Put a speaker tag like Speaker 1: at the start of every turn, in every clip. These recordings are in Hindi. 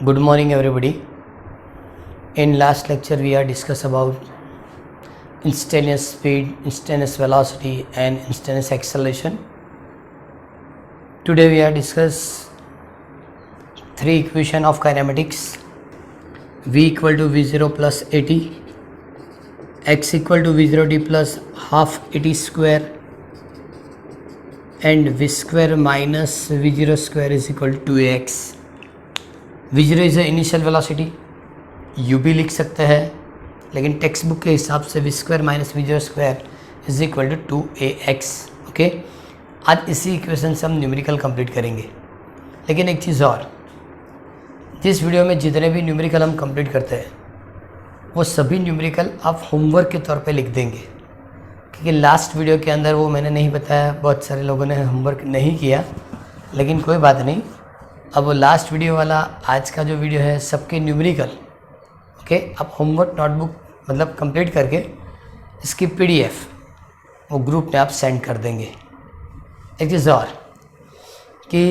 Speaker 1: Good morning everybody. In last lecture we are discussed about instantaneous speed, instantaneous velocity and instantaneous acceleration. Today we are discuss three equation of kinematics: v equal to v0 plus at, x equal to v0 t plus half at square and v square minus v0 square is equal to 2ax. v0 is initial velocity, you भी लिख सकते हैं, लेकिन टेक्स्ट बुक के हिसाब से v square minus v0 square is equal to 2ax. Okay, आज इसी इक्वेशन से हम न्यूमेरिकल कंप्लीट करेंगे. लेकिन एक चीज़ और, जिस वीडियो में जितने भी न्यूमेरिकल हम कंप्लीट करते हैं वो सभी न्यूमेरिकल आप होमवर्क के तौर पे लिख देंगे, क्योंकि लास्ट वीडियो के अंदर वो मैंने नहीं बताया, बहुत सारे लोगों ने होमवर्क नहीं किया. लेकिन कोई बात नहीं, अब वो लास्ट वीडियो वाला आज का जो वीडियो है सबके न्यूमेरिकल ओके आप होमवर्क नोटबुक मतलब कंप्लीट करके इसकी पीडीएफ वो ग्रुप में आप सेंड कर देंगे. एक चीज़ और कि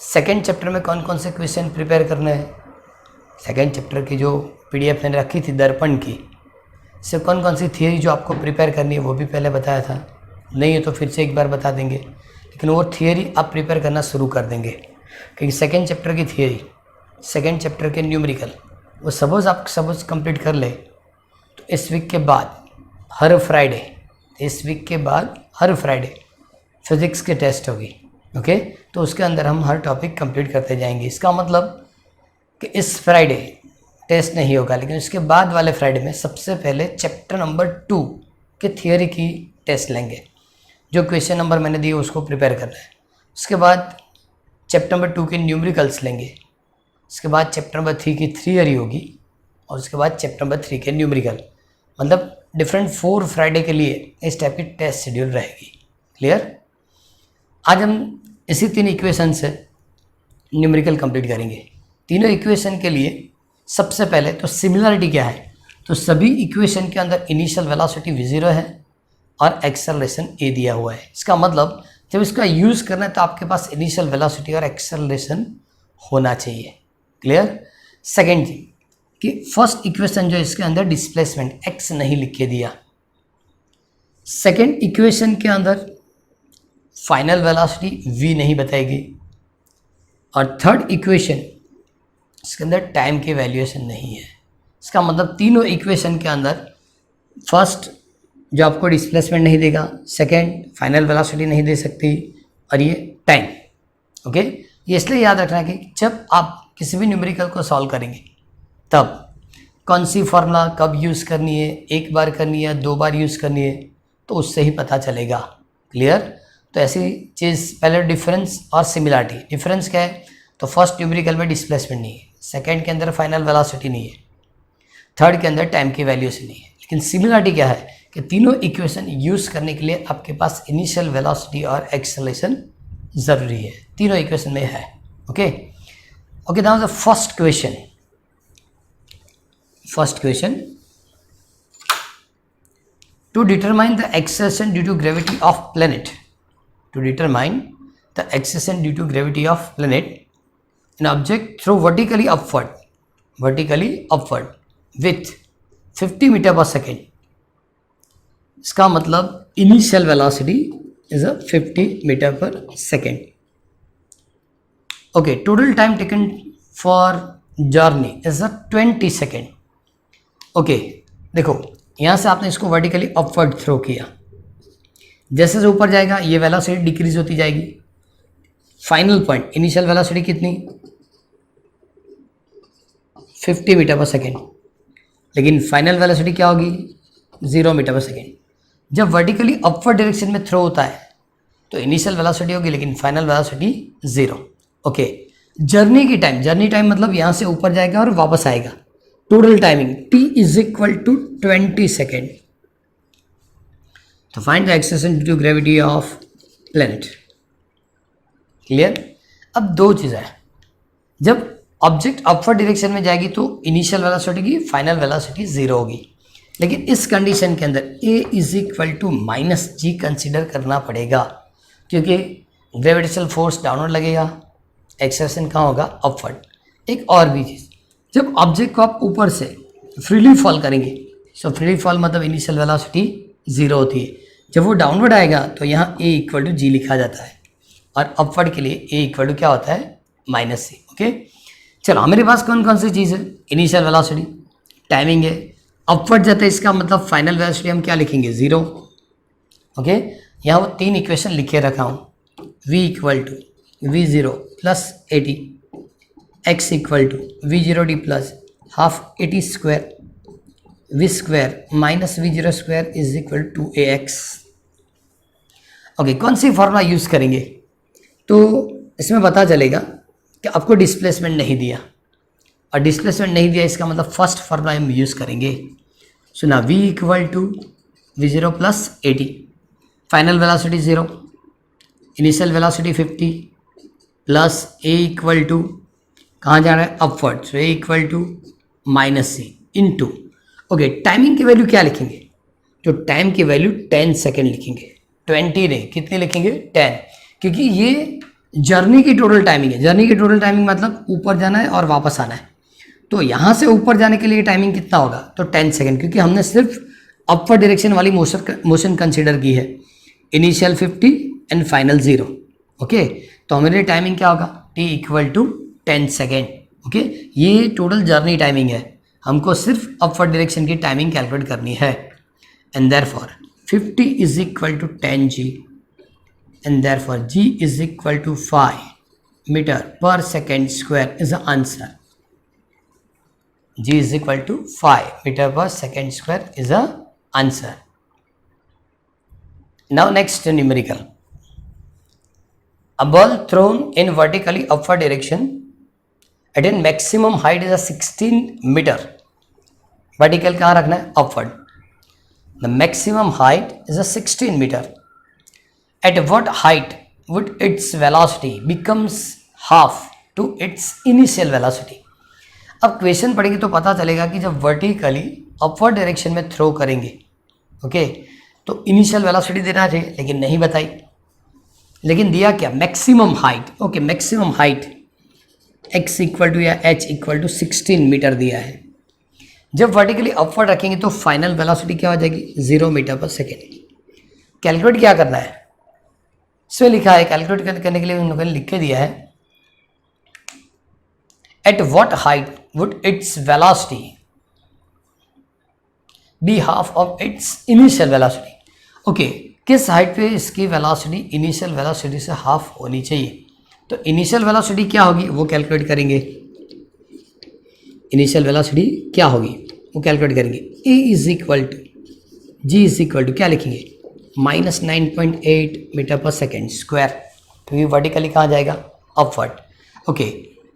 Speaker 1: सेकंड चैप्टर में कौन कौन से क्वेश्चन प्रिपेयर करने हैं, सेकंड चैप्टर की जो पीडीएफ मैंने रखी थी दर्पण की, से कौन कौन सी थियरी जो आपको प्रिपेयर करनी है वो भी पहले बताया था. नहीं है तो फिर से एक बार बता देंगे, लेकिन वो थियरी आप प्रिपेयर करना शुरू कर देंगे, क्योंकि सेकेंड चैप्टर की थियरी, सेकेंड चैप्टर के न्यूमेरिकल वो सपोज कंप्लीट कर ले तो इस वीक के बाद हर फ्राइडे, इस वीक के बाद हर फ्राइडे फिज़िक्स के टेस्ट होगी. ओके, तो उसके अंदर हम हर टॉपिक कंप्लीट करते जाएंगे. इसका मतलब कि इस फ्राइडे टेस्ट नहीं होगा, लेकिन उसके बाद वाले फ्राइडे में सबसे पहले चैप्टर नंबर 2 के थियरी की टेस्ट लेंगे. जो क्वेश्चन नंबर मैंने दिए उसको प्रिपेयर करना है. उसके बाद चैप्टर नंबर 2 के न्यूमेरिकल्स लेंगे. उसके बाद चैप्टर नंबर 3 की थियरी होगी और उसके बाद चैप्टर नंबर 3 के न्यूमेरिकल. मतलब डिफरेंट 4 फ्राइडे के लिए इस टाइप की टेस्ट शेड्यूल रहेगी. क्लियर? आज हम इसी 3 इक्वेशन से न्यूमेरिकल कंप्लीट करेंगे. तीनों इक्वेशन के लिए सबसे पहले तो सिमिलरिटी क्या है, तो सभी इक्वेशन के अंदर इनिशियल वेलोसिटी v0 है और एक्सेलरेशन a दिया हुआ है. इसका मतलब जब इसका यूज़ करना है तो आपके पास इनिशियल वेलोसिटी और एक्सेलरेशन होना चाहिए. क्लियर? सेकेंड चीज कि फर्स्ट इक्वेशन जो इसके अंदर डिस्प्लेसमेंट x नहीं लिख के दिया, सेकेंड इक्वेशन के अंदर फाइनल वेलोसिटी v नहीं बताएगी, और थर्ड इक्वेशन इसके अंदर टाइम की वैल्यूएशन नहीं है. इसका मतलब तीनों इक्वेशन के अंदर फर्स्ट जो आपको डिस्प्लेसमेंट नहीं देगा, सेकेंड फाइनल वेलोसिटी नहीं दे सकती, और ये टाइम. ओके, ये इसलिए याद रखना कि जब आप किसी भी न्यूमेरिकल को सॉल्व करेंगे तब कौन सी फार्मूला कब यूज़ करनी है, एक बार करनी है, 2 बार यूज़ करनी है, तो उससे ही पता चलेगा. क्लियर? तो ऐसी चीज़ पहले डिफरेंस और सिमिलरिटी. डिफरेंस क्या है, तो फर्स्ट न्यूमेरिकल में डिस्प्लेसमेंट नहीं है, सेकेंड के अंदर फाइनल वेलोसिटी नहीं है, थर्ड के अंदर टाइम की वैल्यूएशन नहीं है. लेकिन सिमिलरिटी क्या है कि तीनों इक्वेशन यूज़ करने के लिए आपके पास इनिशियल वेलोसिटी और एक्सेलरेशन ज़रूरी है. तीनों इक्वेशन में है. Okay okay, now the first question. First question, to determine the acceleration due to gravity of planet, to determine the acceleration due to gravity of planet an object throw vertically upward with 50 meter per second. इसका मतलब इनिशियल वेलोसिटी इज 50 मीटर पर second. Okay, total time taken for journey is 20 second. Okay, देखो यहाँ से आपने इसको वर्टिकली अपवर्ड थ्रो किया, जैसे ऊपर जाएगा ये वेलोसिटी डिक्रीज होती जाएगी. फाइनल पॉइंट इनिशियल वेलोसिटी कितनी, 50 मीटर पर सेकेंड, लेकिन फाइनल वेलोसिटी क्या होगी, 0 मीटर पर सेकेंड. जब वर्टिकली अपवर्ड डायरेक्शन में थ्रो होता है तो इनिशियल वेलोसिटी होगी, लेकिन final velocity 0. Okay, journey time मतलब यहाँ से ऊपर जाएगा और वापस आएगा. Total timing t is equal to 20 second. तो find the acceleration due to gravity of planet. Clear? अब दो चीज़ें हैं, जब ऑब्जेक्ट अपवर्ड डायरेक्शन में जाएगी तो इनिशियल वेलोसिटी की फाइनल वेलोसिटी 0 होगी, लेकिन इस कंडीशन के अंदर a is equal to -g consider करना पड़ेगा, क्योंकि ग्रेविटेशनल फोर्स डाउनवर्ड लगेगा, एक्सेलरेशन कहाँ होगा, अपवर्ड. एक और भी चीज़, जब ऑब्जेक्ट को आप ऊपर से फ्रीली फॉल करेंगे, सो फ्रीली फॉल मतलब इनिशियल वेलोसिटी 0 होती है। जब वो डाउनवर्ड आएगा तो यहाँ a इक्वल टू जी लिखा जाता है, और अपवर्ड के लिए a इक्वल टू क्या होता है, -c। ओके, चलो हमारे पास कौन कौन सी चीज़ है, इनिशियल वेलोसिटी, टाइमिंग है, अपवर्ड जाता है, इसका मतलब फाइनल वेलोसिटी हम क्या लिखेंगे, 0। ओके, यहाँ वो 3 इक्वेशन लिखे रखा हूँ, v equal to v0 plus 80, x equal to v0d plus half 80 square, v square minus v0 square is equal to ax। Okay, कौन सी फॉर्मूला यूज़ करेंगे, तो इसमें पता चलेगा कि आपको डिस्प्लेसमेंट नहीं दिया, और डिस्प्लेसमेंट नहीं दिया इसका मतलब फर्स्ट फार्मूला हम यूज़ करेंगे। सो ना v equal to v0 plus 80, final velocity 0, initial velocity 50 plus a equal to कहाँ जा रहा है, upward, so a equal to -c into, okay, timing की वैल्यू क्या लिखेंगे, तो टाइम की वैल्यू 10 सेकेंड लिखेंगे, 20 नहीं, कितने लिखेंगे, 10, क्योंकि ये जर्नी की टोटल टाइमिंग है। जर्नी की टोटल टाइमिंग मतलब ऊपर जाना है और वापस आना है, तो यहाँ से ऊपर जाने के लिए टाइमिंग कितना होगा, तो 10 सेकेंड, क्योंकि हमने सिर्फ अपवर्ड डायरेक्शन वाली मोशन कंसिडर की है, इनिशियल 50 एंड फाइनल 0। ओके, तो हमारे टाइमिंग क्या होगा, t equal to 10 second. Okay, ये टोटल जर्नी टाइमिंग है, हमको सिर्फ अपवर्ड डायरेक्शन की टाइमिंग कैलकुलेट करनी है, and therefore 50 is equal to 10g, and therefore g is equal to 5 meter per second square is the answer. G is equal to 5 meter per second square is the answer. Now next numerical. A ball thrown in vertically upward direction at a maximum height is a 16 meter. Vertical कहाँ रखना है, upward. The maximum height is a 16 meter. At what height would its velocity becomes half to its initial velocity? अब क्वेश्चन पढ़ेंगे तो पता चलेगा कि जब वर्टिकली अपवर्ड डायरेक्शन में थ्रो करेंगे, ओके, तो इनिशियल वेलोसिटी देना चाहिए, लेकिन नहीं बताई, लेकिन दिया क्या, maximum height. Okay, maximum height x equal to या h इक्वल टू 16 मीटर दिया है। जब वर्टिकली अपवर्ड रखेंगे तो फाइनल वेलोसिटी क्या हो जाएगी, 0 मीटर पर सेकेंड। कैलकुलेट क्या करना है, इसमें लिखा है, कैलकुलेट करने के लिए उन्होंने लिख के दिया है, at what height would its velocity be half of its initial velocity. Okay, किस हाइट पे इसकी वेलोसिटी इनिशियल वेलोसिटी से हाफ होनी चाहिए, तो इनिशियल वेलोसिटी क्या होगी वो कैलकुलेट करेंगे। इनिशियल वेलोसिटी क्या होगी वो कैलकुलेट करेंगे। a is equal to g is equal to क्या लिखेंगे, -9.8 मीटर पर सेकेंड स्क्वायर, क्योंकि वर्टिकली कहाँ जाएगा, अपवर्ड। ओके,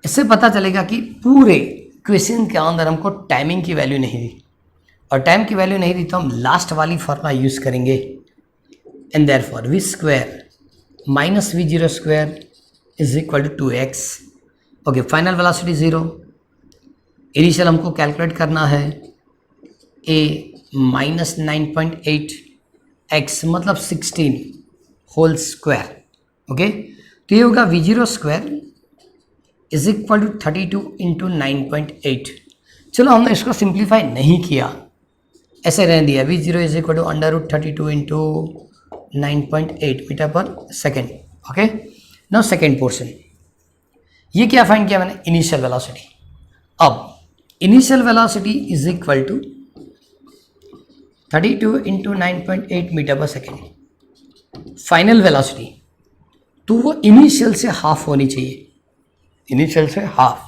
Speaker 1: इससे पता चलेगा कि पूरे क्वेश्चन के अंदर हमको टाइमिंग की वैल्यू नहीं दी, और टाइम की वैल्यू नहीं दी तो हम लास्ट वाली फॉर्मूला यूज़ करेंगे, and therefore v square minus v0 square is equal to 2x। Okay, final velocity 0, initial हमको कैलकुलेट करना है a -9.8 x मतलब 16 होल स्क्वायर। ओके, तो ये होगा v0 square is equal to 32 into 9.8। चलो हमने इसको सिंप्लीफाई नहीं किया, ऐसे रहने दिया, v0 is equal to √32 into 9.8 metre पर second. Okay, now second portion, ये क्या फाइंड किया मैंने, इनिशियल वेलोसिटी। अब initial velocity is equal to 32 into 9.8 metre पर सेकेंड। फाइनल वेलोसिटी तो वो इनिशियल से हाफ होनी चाहिए, इनिशियल से half.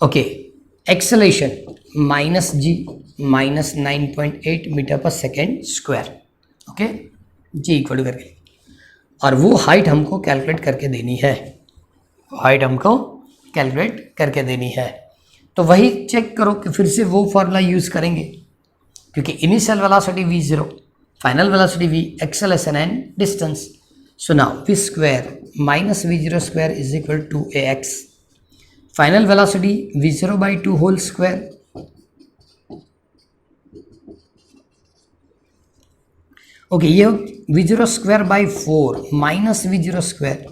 Speaker 1: Okay, acceleration -g -9.8 metre पर second square. Okay, g equal to करके, और वो हाइट हमको कैलकुलेट करके देनी है, हाइट हमको कैलकुलेट करके देनी है। तो वही चेक करो कि फिर से वो फॉर्मूला यूज़ करेंगे, क्योंकि initial velocity v0, final velocity v, acceleration and distance. So now v square minus v0 square is equal to ax, final velocity v0/2 whole square, okay, ये v0 square by 4 minus v0 square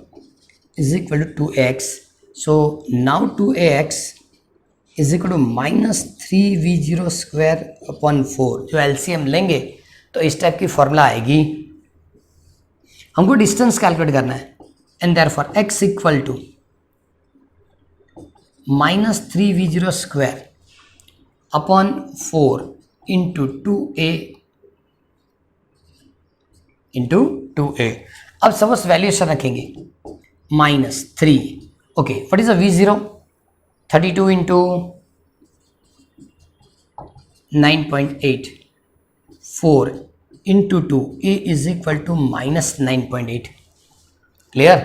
Speaker 1: is equal to 2x, So now 2ax is equal to minus 3v0 square upon 4। जो एलसीएम लेंगे तो इस टाइप की फॉर्मूला आएगी। हमको डिस्टेंस कैलकुलेट करना है and therefore x equal to minus 3v0 square upon 4 into 2a। अब सपोज वैल्यूएशन रखेंगे -3। Okay, what is a v0? 32 into 9.8, 4 into 2, a is equal to -9.8। Clear?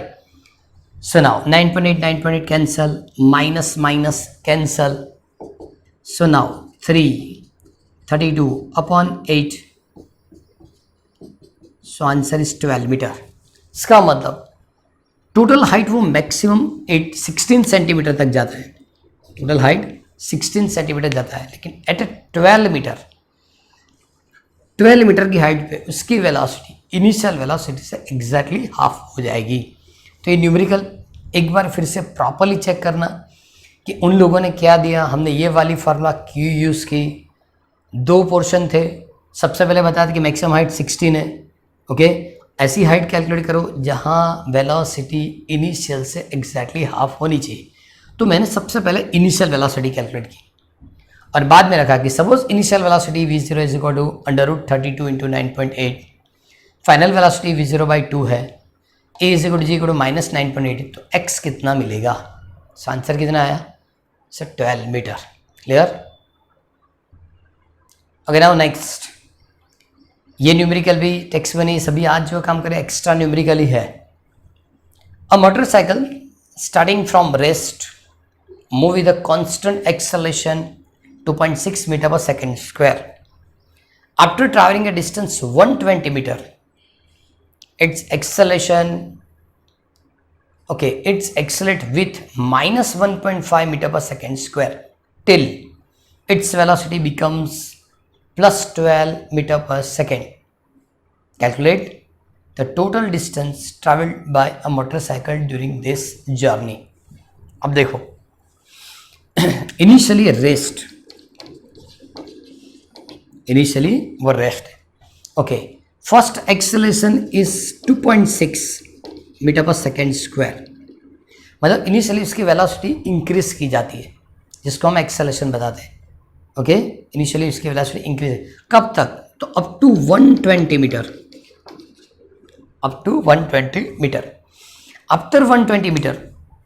Speaker 1: So now 9.8 cancel, minus minus cancel. So now 32 upon 8. So answer is 12 metre. इसका मतलब टोटल हाइट वो मैक्सिमम 16 सेंटीमीटर तक जाता है। टोटल हाइट 16 सेंटीमीटर जाता है, लेकिन एट 12 मीटर की हाइट पे उसकी वेलोसिटी इनिशियल वेलोसिटी से एग्जैक्टली हाफ हो जाएगी। तो ये न्यूमेरिकल एक बार फिर से प्रॉपरली चेक करना कि उन लोगों ने क्या दिया, हमने ये वाली फार्मूला क्यों यूज़ की। 2 पोर्शन थे। सबसे पहले बता दें कि मैक्सिमम हाइट 16 है। ओके, ऐसी हाइट कैलकुलेट करो जहाँ वेलोसिटी इनिशियल से एग्जैक्टली हाफ होनी चाहिए। तो मैंने सबसे पहले इनिशियल वेलोसिटी कैलकुलेट की और बाद में रखा कि suppose initial velocity v0 is equal to √32 into 9.8, final velocity v0/2 है, a इज इक्वल टू -9.8, तो x कितना मिलेगा? सो आंसर कितना आया? So 12 metre. Clear? Okay, now next, ये न्यूमेरिकल भी टेक्स्ट में नहीं, सभी आज जो काम करें एक्स्ट्रा न्यूमेरिकल ही है। A motorcycle starting from rest move with a constant acceleration 2.6 metre पर second square after travelling a distance 120 metre, its acceleration, okay, it's accelerate with -1.5 meter per second square till its velocity becomes +12 meter per second. Calculate the total distance traveled by a motorcycle during this journey. अब देखो इनिशियली वो रेस्ट है। Okay, first acceleration is 2.6 metre पर सेकेंड स्क्वायर, मतलब इनिशियली उसकी वेलोसिटी इंक्रीज की जाती है, जिसको हम एक्सेलरेशन बताते हैं। ओके, इनिशियली उसकी वेलोसिटी इंक्रीज कब तक? तो up to 120 metre, up to 120 metre. After 120 metre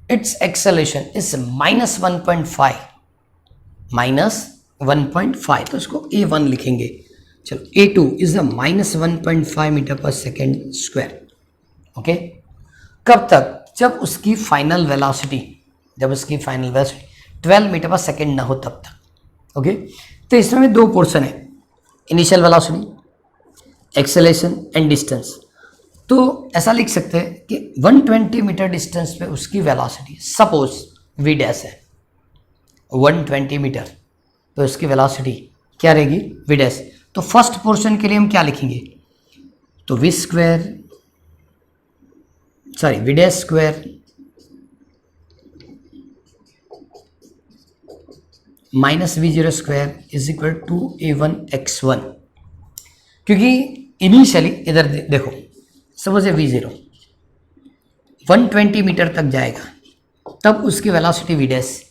Speaker 1: its acceleration is -1.5, तो उसको A1 लिखेंगे। चलो, A2 इज द -1.5 मीटर पर सेकेंड स्क्वायर। ओके, कब तक? जब उसकी फाइनल वेलोसिटी 12 मीटर पर सेकेंड ना हो तब तक। ओके, तो इसमें 2 पोर्शन है, initial velocity, acceleration and distance. तो ऐसा लिख सकते हैं कि 120 मीटर डिस्टेंस पे उसकी वेलोसिटी सपोज v डैश है, 120 मीटर तो उसकी वेलोसिटी क्या रहेगी? v dash. तो फर्स्ट पोर्शन के लिए हम क्या लिखेंगे? तो v dash square minus v0 square is equal to a1 x1, क्योंकि इनिशियली इधर देखो, सपोज ये v0 120 मीटर तक जाएगा तब उसकी वेलोसिटी v डैश।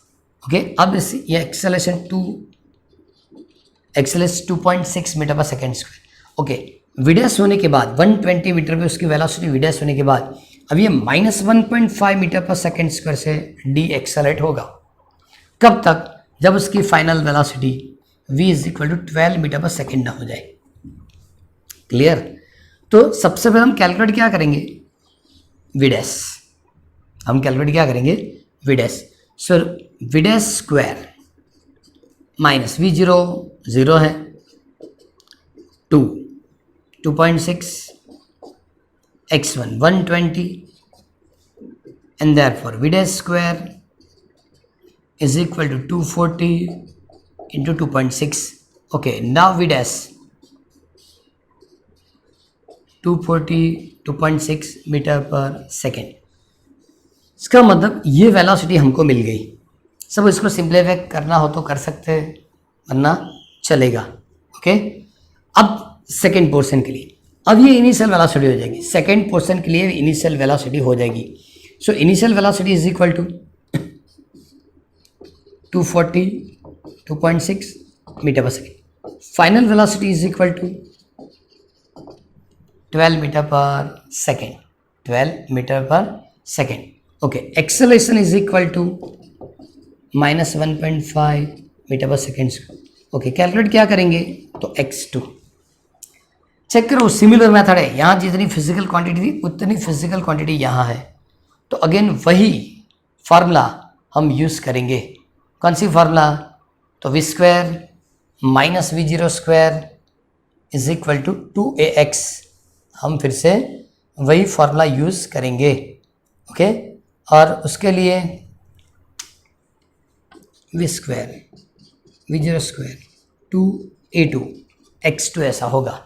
Speaker 1: ओके, अब ये एक्सेलरेशन 2.6 मीटर पर second square. Okay, v dash होने के बाद 120 मीटर पे उसकी वेलोसिटी v डैश होने के बाद अब ये -1.5 मीटर पर सेकेंड स्क्वायर से डी एक्सेलरेट होगा। कब तक? जब उसकी final velocity v is equal to 12 metre पर सेकेंड ना हो जाए। क्लियर? तो सबसे पहले हम कैलकुलेट क्या करेंगे? v dash. हम कैलकुलेट क्या करेंगे? v dash. So v dash square minus v0 0 है, 2.6 x1 120 and therefore v dash square is equal to 240 into 2.6. Okay, now v dash 240 2.6 meter per second. इसका मतलब ये वेलोसिटी हमको मिल गई। सब इसको सिंप्लीफाई करना हो तो कर सकते हैं, वरना चलेगा। ओके, अब सेकेंड पोर्शन के लिए, अब ये इनिशियल वेलोसिटी हो जाएगी। सेकेंड पोर्शन के लिए इनिशियल वेलोसिटी हो जाएगी। So initial velocity is equal to 242.6 metre पर second. Final velocity is equal to 12 metre पर सेकेंड, 12 मीटर पर second. Okay, acceleration is equal to -1.5 metre पर सेकेंड। ओके, कैलकुलेट क्या करेंगे तो x2 चेक करो, सिमिलर मेथड है। यहाँ जितनी फिजिकल क्वांटिटी थी उतनी फिजिकल क्वांटिटी यहाँ है, तो अगेन वही फार्मूला हम यूज़ करेंगे। कौन सी फार्मूला? तो v² minus v0² is equal to 2ax। हम फिर से वही फार्मूला यूज़ करेंगे। ओके, और उसके लिए v² v0² 2a2 x2 ऐसा होगा,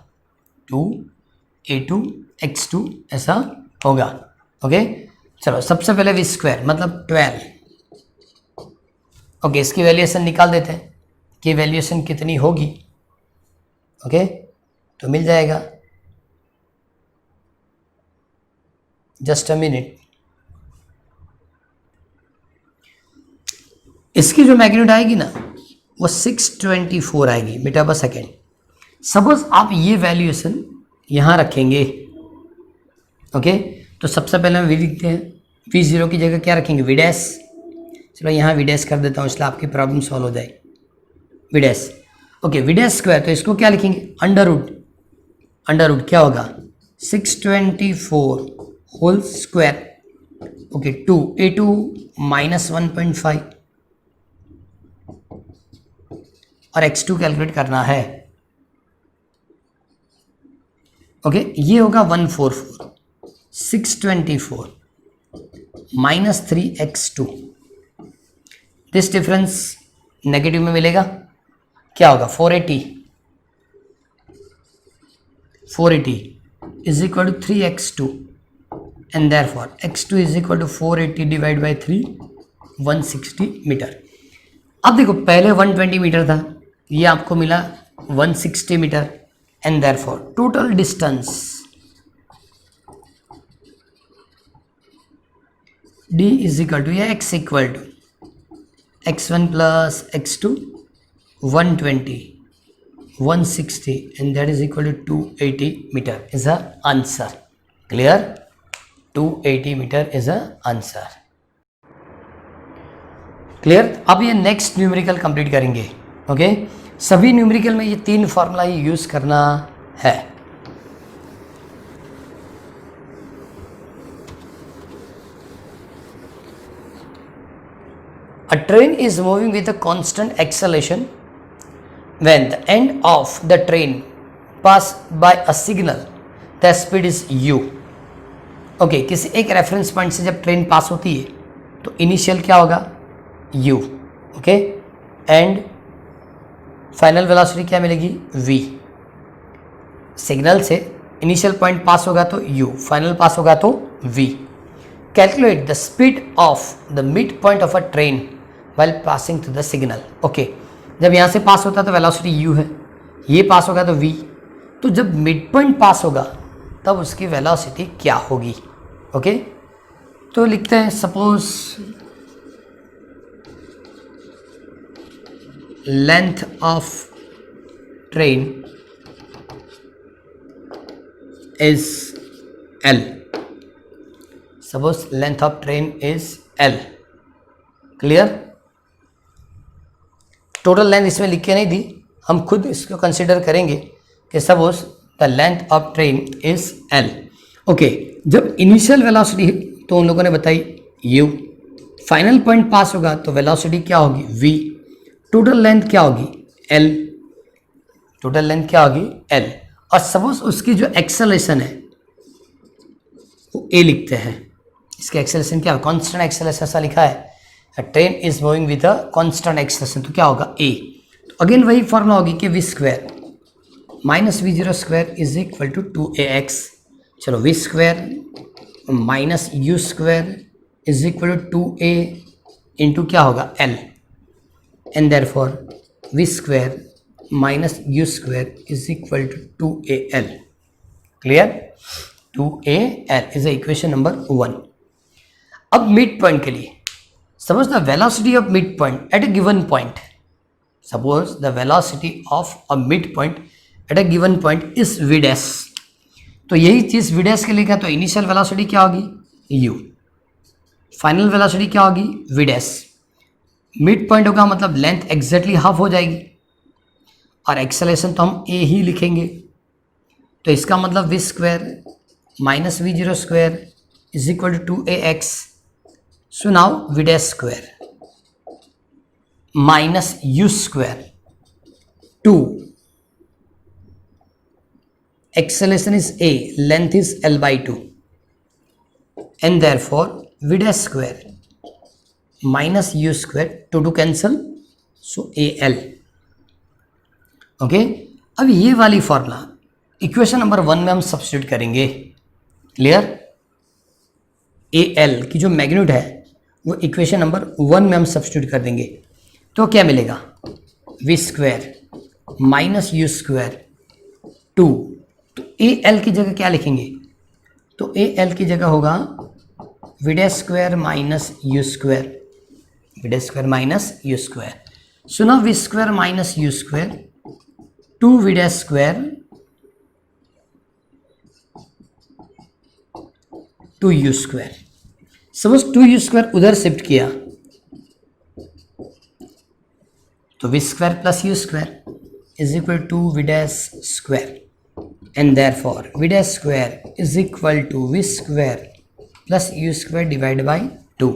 Speaker 1: 2a2 x2 ऐसा होगा। ओके, चलो सबसे पहले v² मतलब 12। ओके, इसकी वैल्यूएशन निकाल देते हैं कि वैल्यूएशन कितनी होगी। ओके, तो मिल जाएगा, जस्ट अ मिनट। इसकी जो मैग्नीट्यूड आएगी ना वो 624 आएगी मीटर पर सेकेंड। सपोज आप ये वैल्यूएशन यहाँ रखेंगे। ओके, तो सबसे पहले हम v लिखते हैं। v0 की जगह क्या रखेंगे? v dash. चलो यहाँ v डैश कर देता हूँ, इसलिए आपकी प्रॉब्लम सॉल्व हो जाएगी। v dash. Okay, v dash square, तो इसको क्या लिखेंगे? अंडर रूट क्या होगा? 624 whole square. Okay, 2a2 minus 1.5 और x2 कैलकुलेट करना है। ओके, ये होगा 144 624 minus 3x2। This difference negative में मिलेगा, क्या होगा? 480 is equal to 3x2 and therefore x2 is equal to 480 divide by 3 160 metre. अब देखो, पहले 120 मीटर था, ये आपको मिला 160 metre and therefore total distance d is equal to या x equal to x1 plus x2 120 160 and that is equal to 280 metre is a answer. Clear? 280 metre is a answer. Clear? अब ये नेक्स्ट न्यूमेरिकल कंप्लीट करेंगे। ओके, सभी न्यूमेरिकल में ये तीन फार्मूला ही यूज करना है। A train is moving with a constant acceleration. When the end of the train pass by a signal, the speed is u. Okay, किसी एक रेफरेंस पॉइंट से जब ट्रेन पास होती है तो इनिशियल क्या होगा? u। Okay, and final velocity क्या मिलेगी? v। सिग्नल से इनिशियल पॉइंट पास होगा तो u, फाइनल पास होगा तो v। Calculate the speed of the mid point of a train while passing through the signal. Okay, जब यहाँ से पास होता है तो वेलोसिटी u है, ये पास होगा तो v। तो जब मिड पॉइंट पास होगा तब उसकी वेलोसिटी क्या होगी? ओके, तो लिखते हैं, suppose length of train is L. Suppose length of train is L. Clear? Total length इसमें लिख के नहीं दी, हम खुद इसको कंसिडर करेंगे कि suppose the length of train is L. Okay, जब इनिशियल वेलोसिटी तो उन लोगों ने बताई u, फाइनल पॉइंट पास होगा तो वेलोसिटी क्या होगी? v। टोटल लेंथ क्या होगी? L। टोटल लेंथ क्या होगी? L। और सपोज उसकी जो एक्सेलरेशन है वो a लिखते हैं। इसकी एक्सेलरेशन क्या है? कांस्टेंट एक्सेलरेशन ऐसा लिखा है। Train is moving with a constant acceleration, तो क्या होगा? a। तो अगेन वही फॉर्मूला होगी कि v² minus v0² is equal to 2ax। चलो v² minus u² is equal to 2a into क्या होगा l, and therefore v square minus u square is equal to 2al. Clear? 2al is equation number 1. अब मिड पॉइंट के लिए, suppose the velocity of mid point at a given point, suppose the velocity of a mid point at a given point is v dash. तो यही चीज v डैश के लिए क्या, तो इनिशियल वेलोसिटी क्या होगी u, फाइनल वेलोसिटी क्या होगी v डैश. मिड पॉइंट होगा मतलब लेंथ एग्जैक्टली हाफ हो जाएगी, और एक्सेलेरेशन तो हम a ही लिखेंगे. तो इसका मतलब v square minus v zero square is equal to 2ax. So now v dash square minus u square 2, acceleration is a, length is l by 2, and therefore v dash square minus u square, 2 cancel, so al. Okay, अब ये वाली फॉर्मूला इक्वेशन नंबर 1 में हम सब्स्टिट्यूट करेंगे. क्लियर? al की जो मैग्नीट्यूड है वो इक्वेशन नंबर 1 में हम सब्स्टिट्यूट कर देंगे. तो क्या मिलेगा, v square minus u square 2. तो al की जगह क्या लिखेंगे, तो al की जगह होगा v dash square minus u square, v dash square minus u square. So now v square minus u square 2v dash square 2u square. Suppose 2u square उधर शिफ्ट किया तो v square plus u square is equal to v dash square, and therefore v dash square is equal to v square plus u square divided by 2,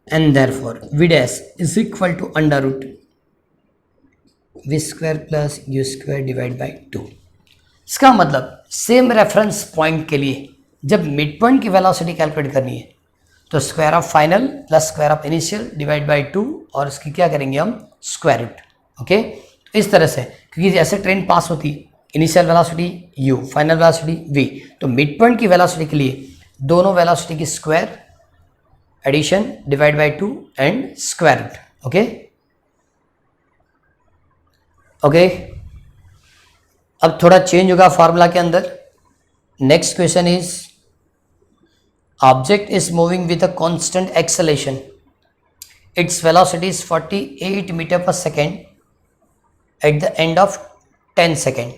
Speaker 1: and therefore v dash is equal to under root v square plus u square divided by 2. इसका मतलब सेम रेफरेंस पॉइंट के लिए जब मिड पॉइंट की वेलोसिटी कैलकुलेट करनी है तो square of final plus square of initial divide by 2, और इसकी क्या करेंगे हम स्क्वायर रूट. ओके, तो इस तरह से, क्योंकि जैसे ट्रेन पास होती initial velocity u, final velocity v, तो मिड पॉइंट की वेलोसिटी के लिए दोनों वेलोसिटी की square addition divide by 2 and square root. Okay okay, अब थोड़ा चेंज होगा फॉर्मूला के अंदर. Next question is object is moving with a constant acceleration, its velocity is 48 metre पर second at the end of 10 second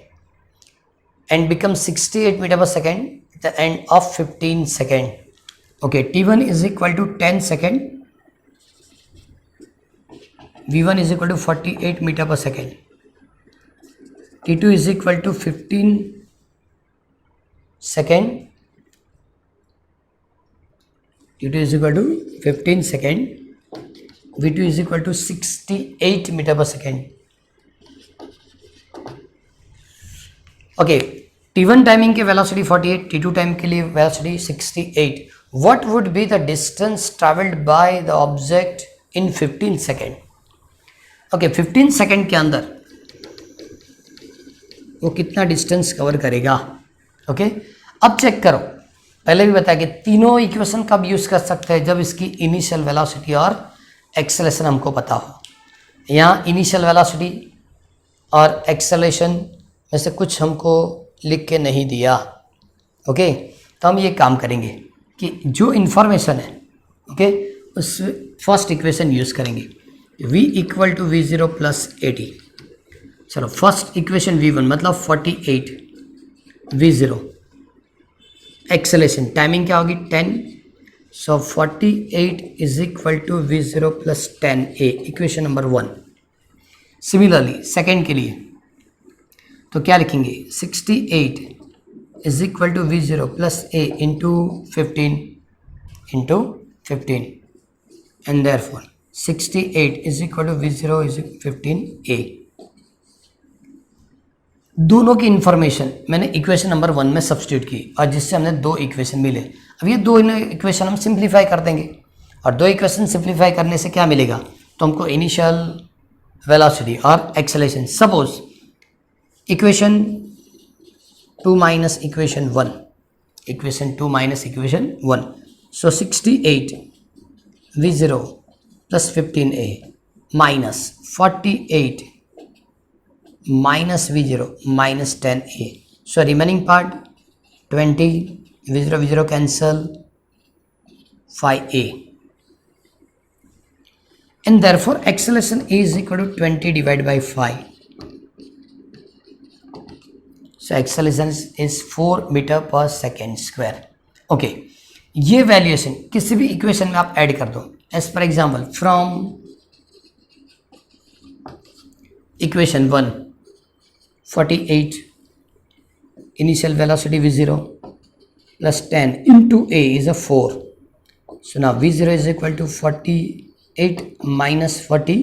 Speaker 1: and becomes 68 meter per second at the end of 15 second. Okay, t1 is equal to 10 second, v1 is equal to 48 meter per second, t2 is equal to 15 second, t2 is equal to 15 second, v2 is equal to 68 meter per second. Okay, t1 timing के वेलोसिटी 48, t2 टाइम के लिए velocity 68. What would be the distance travelled by the object in 15 second. Okay, 15 second के अंदर वो कितना डिस्टेंस कवर करेगा. ओके, अब चेक करो, पहले भी बताया कि तीनों इक्वेशन कब यूज़ कर सकते हैं, जब इसकी इनिशियल वेलोसिटी और एक्सेलरेशन हमको पता हो. यहाँ इनिशियल वेलोसिटी और एक्सेलरेशन में से कुछ हमको लिख के नहीं दिया. ओके, तो हम ये काम करेंगे कि जो इन्फॉर्मेशन है ओके उस फर्स्ट इक्वेशन यूज़ करेंगे, v equal to v zero plus 80. चलो फर्स्ट इक्वेशन v1 मतलब 48 v0, एक्सेलरेशन टाइमिंग क्या होगी 10, so 48 is equal to v0 plus 10a, equation number 1. Similarly second के लिए तो क्या लिखेंगे, 68 is equal to v0 plus a into 15 and therefore 68 is equal to v0 is 15a. दोनों की इंफॉर्मेशन मैंने इक्वेशन नंबर 1 में सब्स्टिट्यूट की और जिससे हमने दो इक्वेशन मिले. अब ये दो इक्वेशन हम सिंप्लीफाई कर देंगे और दो इक्वेशन सिंप्लीफाई करने से क्या मिलेगा, तो हमको इनिशियल वेलोसिटी और acceleration. Suppose equation 2 minus equation 1, equation 2 minus equation 1, so 68 v0 plus 15a minus 48 minus v0 minus 10a. So remaining part 20, v0 v0 cancel, 5a, and therefore acceleration is equal to 20 divided by 5. So acceleration is 4 metre पर सेकेंड स्क्वायर. ओके, ये वैल्यूएशन किसी भी इक्वेशन में आप ऐड कर दो. As per example from equation 1, 48 initial velocity v0 plus 10 into a is a 4. So now v0 is equal to 48 minus 40,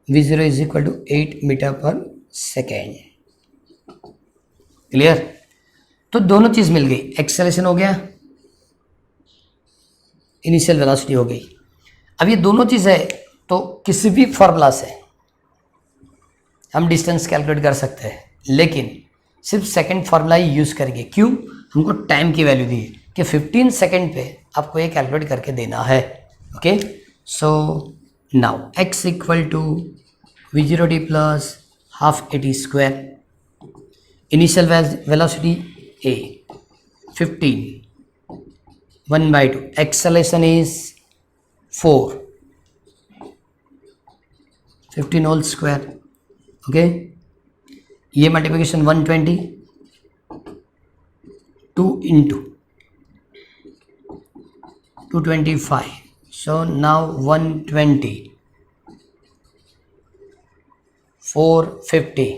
Speaker 1: v0 is equal to 8 metre पर सेकेंड. क्लियर? तो दोनों चीज मिल गई, एक्सेलरेशन हो गया, इनिशियल वेलोसिटी हो गई. अब ये दोनों चीज है तो किसी भी फॉर्मूला से हम डिस्टेंस कैलकुलेट कर सकते हैं, लेकिन सिर्फ सेकंड फार्मूला ही यूज करेंगे. क्यों? हमको टाइम की वैल्यू दी है कि 15 सेकंड पे आपको ये कैलकुलेट करके देना है. Okay, so now x equal to v0t plus half at square, initial velocity a 15, 1/2, acceleration is 4, 15 whole square. Okay, ये multiplication 120, 2 into 225. So now 120, 450,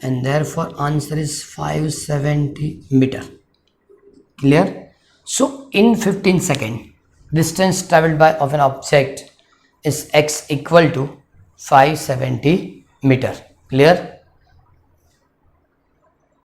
Speaker 1: and therefore answer is 570 meter. Clear? So in 15 seconds, distance traveled by of an object is x equal to 570 meter. Clear?